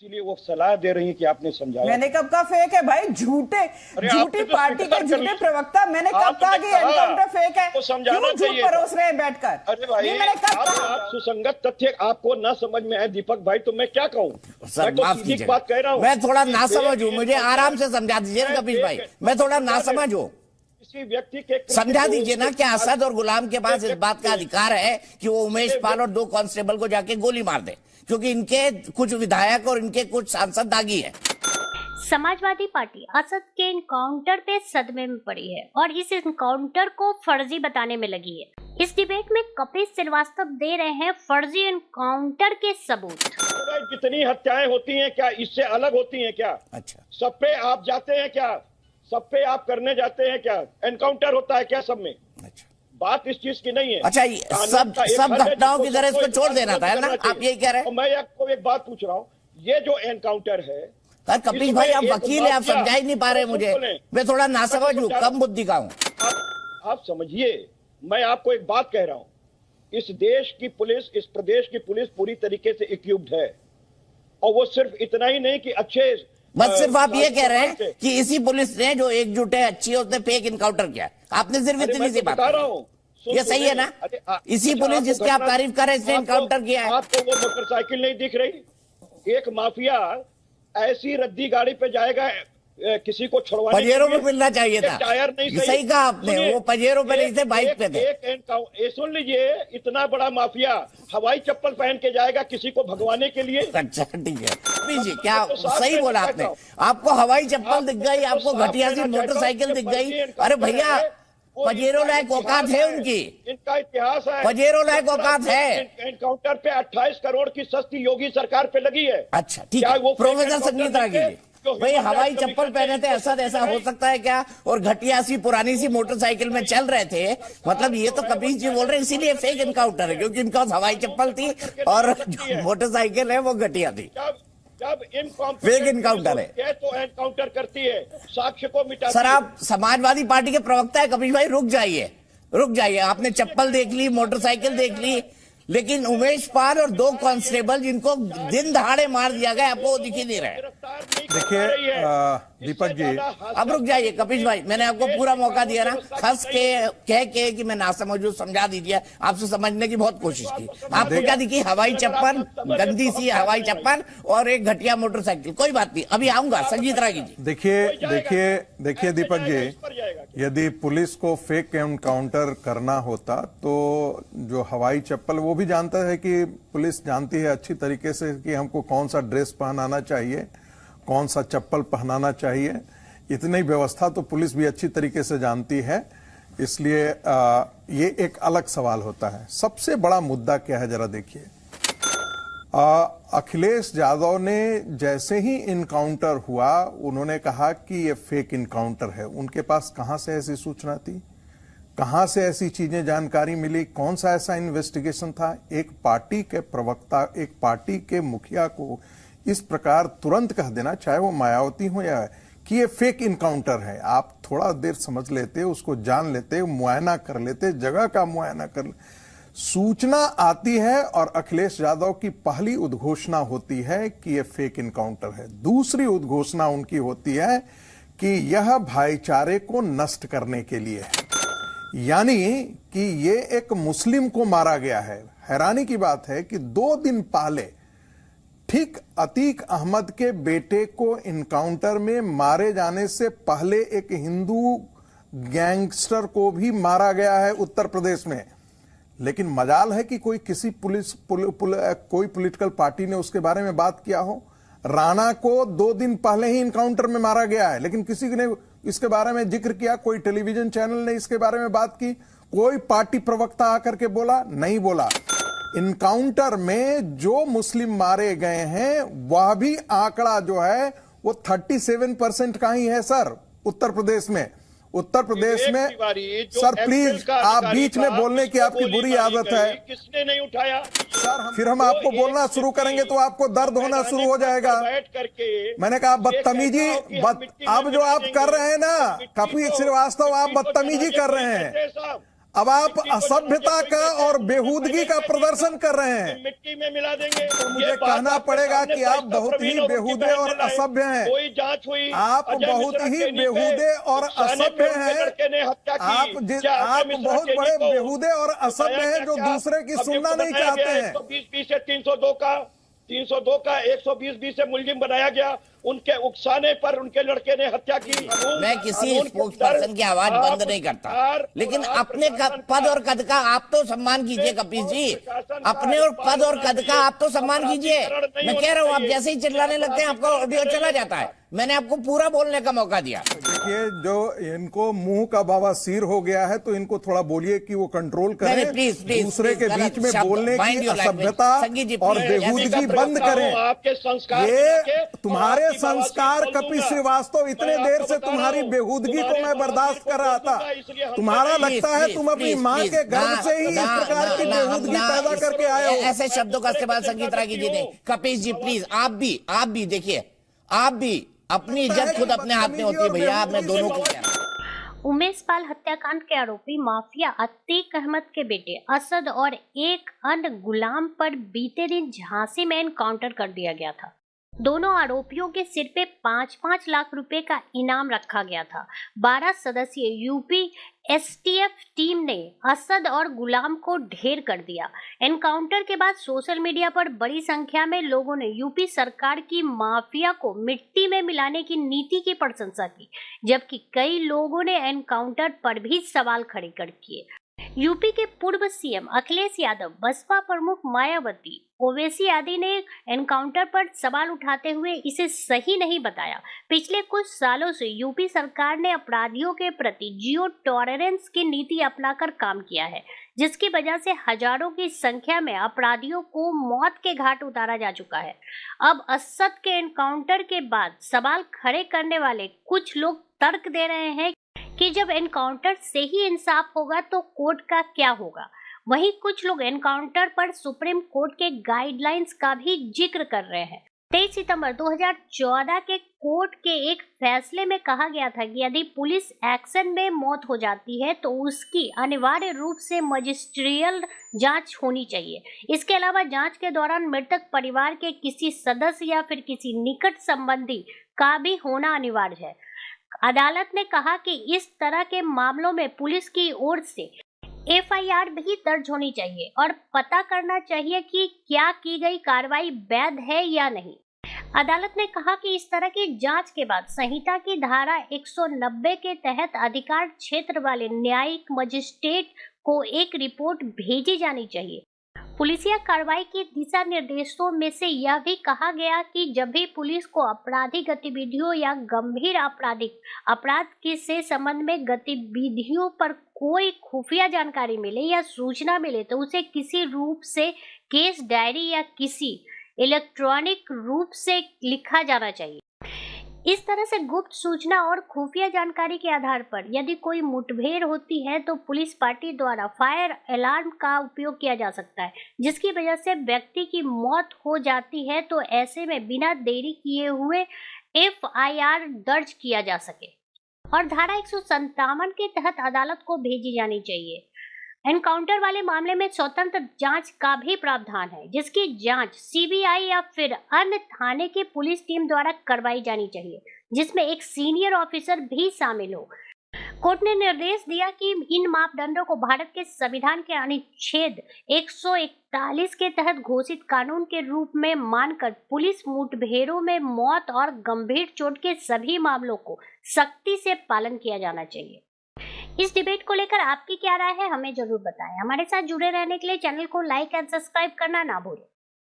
इसीलिए वो सलाह दे रही है कि आपने समझाया। मैंने कब कहा फेक है भाई? झूठी पार्टी के झूठे प्रवक्ता। मैंने कब कहा कि एनकाउंटर फेक है? क्यों झूठ परोस रहे हैं बैठकर? अरे भाई, ये मैंने कब कहा? आप सुसंगत तथ्य आपको ना समझ में आए दीपक भाई, तो मैं क्या कहूँ? सर माफ कीजिए, बात कह रहा हूँ, मैं थोड़ा नासमझ हूँ, मुझे आराम से समझा दीजिए ना कपिल भाई, मैं थोड़ा नासमझ हूँ, किसी व्यक्ति के समझा दीजिए ना। क्या असद और गुलाम के पास इस बात का अधिकार है कि वो उमेश पाल और 2 कांस्टेबल को जाके गोली मार दे, क्योंकि इनके कुछ विधायक और इनके कुछ सांसद दागी है? समाजवादी पार्टी असद के इनकाउंटर पे सदमे में पड़ी है और इस इनकाउंटर को फर्जी बताने में लगी है। इस डिबेट में कपिल श्रीवास्तव दे रहे हैं फर्जी इनकाउंटर के सबूत। जितनी हत्याएं होती हैं क्या इससे अलग होती हैं क्या? अच्छा, सब पे आप जाते हैं क्या? सब पे आप करने जाते हैं क्या? एनकाउंटर होता है क्या सब में? अच्छा, बात इस चीज की नहीं है। अच्छा, सब घटनाओं की तरह इसको छोड़ देना था ना, आप यही कह रहे हैं? मैं आपको एक बात पूछ रहा हूँ, ये जो एनकाउंटर है, सर कपिल भाई आप वकील है, आप समझा ही नहीं पा रहे मुझे, मैं थोड़ा नासमझ हूँ, कम बुद्धि का हूँ। आप समझिए, मैं आपको एक बात कह रहा हूँ, इस देश की पुलिस, इस प्रदेश की पुलिस पूरी तरीके से इक्विप्ड है, और वो सिर्फ इतना ही नहीं कि अच्छे, बस सिर्फ आप ये कह रहे हैं कि इसी पुलिस ने जो एकजुट है, अच्छी है, उसने फेक इनकाउंटर किया। आपने सिर्फ इतनी सी बात कह रहा हूँ, ये सही है ना? इसी पुलिस जिसकी आप तारीफ कर रहे हैं, इसने इनकाउंटर किया है। आपको वो मोटरसाइकिल नहीं दिख रही? एक माफिया ऐसी रद्दी गाड़ी पे जाएगा, किसी को छुड़वाने, पजेरों में मिलना चाहिए था, टायर नहीं सही कहा आपने, वो पजेरों पे नहीं थे, बाइक पे थे। सुन लीजिए, इतना बड़ा माफिया हवाई चप्पल पहन के जाएगा किसी को भगवाने के लिए? अच्छा ठीक है जी, क्या सही बोला आपने, आपको हवाई चप्पल दिख गई, आपको घटिया सी मोटरसाइकिल दिख गई। अरे भैया, पजेरों लायक औकात है उनकी, इनका इतिहास है, पजेरों लायक औकात है। एनकाउंटर पे 28 करोड़ की सस्ती योगी सरकार पे लगी है। अच्छा ठीक है, प्रोफेसर संगीत रागी जी, भाई हवाई चप्पल पहने थे असद, ऐसा हो सकता है क्या? और घटिया सी पुरानी सी मोटरसाइकिल में चल रहे थे, मतलब ये तो कपिल जी बोल रहे हैं इसीलिए फेक इनकाउंटर है, क्योंकि इनका हवाई चप्पल थी और जो मोटरसाइकिल है वो घटिया थी। जब फेक इनकाउंटर है तो एनकाउंटर करती है, साक्ष्य को मिटाती है। सर आप समाजवादी पार्टी के प्रवक्ता है कपिल भाई, रुक जाइए, आपने चप्पल देख ली, मोटरसाइकिल देख ली, लेकिन उमेश पाल और 2 कांस्टेबल जिनको दिन दहाड़े मार दिया गया, आपको वो दिख ही नहीं रहे। देखिए दीपक जी, अब रुक जाइए कपिल भाई, मैंने आपको पूरा मौका दिया ना, खस के कह के कि मैं नासमझ हूं, समझा दीजिए, आपसे समझने की बहुत कोशिश की, आपको क्या दिखी? हवाई चप्पल, गंदी सी हवाई चप्पल और एक घटिया मोटरसाइकिल। कोई बात नहीं, अभी आऊंगा संगीत रागी जी। देखिए दीपक जी, यदि पुलिस को फेक एनकाउंटर करना होता तो जो हवाई चप्पल, वो भी जानता है कि पुलिस जानती है अच्छी तरीके से कि हमको कौन सा ड्रेस पहनाना चाहिए, कौन सा चप्पल पहनाना चाहिए, इतनी व्यवस्था तो पुलिस भी अच्छी तरीके से जानती है। इसलिए ये एक अलग सवाल होता है। सबसे बड़ा मुद्दा क्या है जरा देखिए, अखिलेश यादव ने जैसे ही इनकाउंटर हुआ उन्होंने कहा कि ये फेक इनकाउंटर है। उनके पास कहां से ऐसी सूचना थी, कहां से ऐसी चीजें जानकारी मिली, कौन सा ऐसा इन्वेस्टिगेशन था? एक पार्टी के प्रवक्ता, एक पार्टी के मुखिया को इस प्रकार तुरंत कह देना, चाहे वो मायावती हो या, कि ये फेक इनकाउंटर है। आप थोड़ा देर समझ लेते, उसको जान लेते, मुआयना कर लेते, जगह का मुआयना कर लेते। सूचना आती है और अखिलेश यादव की पहली उद्घोषणा होती है कि ये फेक इनकाउंटर है। दूसरी उद्घोषणा उनकी होती है कि यह भाईचारे को नष्ट करने के लिए है, यानी कि ये एक मुस्लिम को मारा गया है। हैरानी की बात है कि 2 दिन पहले ठीक अतीक अहमद के बेटे को इनकाउंटर में मारे जाने से पहले एक हिंदू गैंगस्टर को भी मारा गया है उत्तर प्रदेश में। लेकिन मजाल है कि कोई किसी कोई पॉलिटिकल पार्टी ने उसके बारे में बात किया हो। राणा को 2 दिन पहले ही इनकाउंटर में मारा गया है, लेकिन किसी ने इसके बारे में जिक्र किया? कोई टेलीविजन चैनल ने इसके बारे में बात की? कोई पार्टी प्रवक्ता आकर के बोला? नहीं बोला। इनकाउंटर में जो मुस्लिम मारे गए हैं वह भी आंकड़ा जो है वो 37% का ही है सर उत्तर प्रदेश में। उत्तर प्रदेश में सर प्लीज आप बीच में बोलने की आपकी बुरी आदत है। किसने नहीं उठाया सर? फिर हम आपको बोलना शुरू करेंगे तो आपको दर्द होना शुरू हो जाएगा। मैंने कहा बदतमीजी, अब जो आप कर रहे हैं ना कपिल श्रीवास्तव, आप बदतमीजी कर रहे हैं। अब आप असभ्यता का और बेहूदगी का प्रदर्शन कर रहे हैं। मिट्टी में मिला देंगे तो मुझे कहना पड़ेगा कि आप बहुत ही बेहूदे और असभ्य हैं। कोई जांच हुई, आप बहुत ही बेहूदे और असभ्य हैं। आप बहुत बड़े बेहूदे और असभ्य हैं जो दूसरे की सुनना नहीं चाहते हैं। 120 से 302 का 120 से मुलजिम बनाया गया। उनके उकसाने पर उनके लड़के ने हत्या की। मैं किसी स्पोक्स पर्सन की आवाज बंद नहीं करता, लेकिन अपने पद और कद का आप तो सम्मान कीजिए कपिल जी। अपने और पद और कद का आप तो सम्मान कीजिए। मैं कह रहा हूँ, आप जैसे ही चिल्लाने लगते हैं आपका ऑडियो चला जाता है। मैंने आपको पूरा बोलने का मौका दिया। देखिए, जो इनको मुंह का बावासीर हो गया है तो इनको थोड़ा बोलिए कि वो कंट्रोल करें। प्लीज दूसरे के बीच में बोलने की असभ्यता और बेहूदगी बंद करें। आपके संस्कार, ये तुम्हारे संस्कार कपिल श्रीवास्तव, इतने देर से तुम्हारी बेहूदगी को मैं बर्दाश्त कर रहा था। तुम्हारा लगता है तुम अपनी माँ के गर्भ से ही इस प्रकार की बेहूदगी पैदा करके आए हो। ऐसे शब्दों का इस्तेमाल संगीत रागी जी ने। कपिल जी प्लीज, आप भी देखिए, आप भी अपनी इज्जत खुद अपने हाथ में होती है भैया। मैं दोनों को कह रहा हूं। उमेश पाल हत्याकांड के आरोपी माफिया अतीक अहमद के बेटे असद और एक अन्य गुलाम पर बीते दिन झांसी में एनकाउंटर कर दिया गया था। दोनों आरोपियों के सिर पे 5-5 लाख रुपए का इनाम रखा गया था। 12 सदस्यीय यूपी एसटीएफ टीम ने असद और गुलाम को ढेर कर दिया। एनकाउंटर के बाद सोशल मीडिया पर बड़ी संख्या में लोगों ने यूपी सरकार की माफिया को मिट्टी में मिलाने की नीति की प्रशंसा की, जबकि कई लोगों ने एनकाउंटर पर भी सवाल खड़े कर किए। यूपी के पूर्व सीएम अखिलेश यादव, बसपा प्रमुख मायावती, ओवैसी आदि ने एनकाउंटर पर सवाल उठाते हुए इसे सही नहीं बताया। पिछले कुछ सालों से यूपी सरकार ने अपराधियों के प्रति जीरो टॉलरेंस की नीति अपनाकर काम किया है, जिसकी वजह से हजारों की संख्या में अपराधियों को मौत के घाट उतारा जा चुका है। अब असद के एनकाउंटर के बाद सवाल खड़े करने वाले कुछ लोग तर्क दे रहे हैं कि जब एनकाउंटर से ही इंसाफ होगा तो कोर्ट का क्या होगा। वहीं कुछ लोग एनकाउंटर पर सुप्रीम कोर्ट के गाइडलाइंस का भी जिक्र कर रहे हैं। 23 सितंबर 2014 के कोर्ट के एक फैसले में कहा गया था कि यदि पुलिस एक्शन में मौत हो जाती है तो उसकी अनिवार्य रूप से मजिस्ट्रियल जांच होनी चाहिए। इसके अलावा जांच के दौरान मृतक परिवार के किसी सदस्य या फिर किसी निकट संबंधी का भी होना अनिवार्य है। अदालत ने कहा कि इस तरह के मामलों में पुलिस की ओर से एफआईआर भी दर्ज होनी चाहिए और पता करना चाहिए कि क्या की गई कार्रवाई वैध है या नहीं। अदालत ने कहा कि इस तरह की जांच के बाद संहिता की धारा 190 के तहत अधिकार क्षेत्र वाले न्यायिक मजिस्ट्रेट को एक रिपोर्ट भेजी जानी चाहिए। पुलिसिया कार्रवाई के दिशा निर्देशों में से यह भी कहा गया कि जब भी पुलिस को आपराधिक गतिविधियों या गंभीर आपराधिक अपराध के से संबंध में गतिविधियों पर कोई खुफिया जानकारी मिले या सूचना मिले तो उसे किसी रूप से केस डायरी या किसी इलेक्ट्रॉनिक रूप से लिखा जाना चाहिए। इस तरह से गुप्त सूचना और खुफिया जानकारी के आधार पर यदि कोई मुठभेड़ होती है तो पुलिस पार्टी द्वारा फायर अलार्म का उपयोग किया जा सकता है, जिसकी वजह से व्यक्ति की मौत हो जाती है तो ऐसे में बिना देरी किए हुए एफआईआर दर्ज किया जा सके और धारा 157 के तहत अदालत को भेजी जानी चाहिए। एनकाउंटर वाले मामले में स्वतंत्र जांच का भी प्रावधान है, जिसकी जांच सीबीआई या फिर अन्य थाने के पुलिस टीम द्वारा करवाई जानी चाहिए, जिसमें एक सीनियर ऑफिसर भी शामिल हो। कोर्ट ने निर्देश दिया कि इन मापदंडों को भारत के संविधान के अनुच्छेद 141 के तहत घोषित कानून के रूप में मानकर पुलिस मुठभेड़ों में मौत और गंभीर चोट के सभी मामलों को सख्ती से पालन किया जाना चाहिए। इस डिबेट को लेकर आपकी क्या राय है, हमें जरूर बताएं। हमारे साथ जुड़े रहने के लिए चैनल को लाइक एंड सब्सक्राइब करना ना भूलें।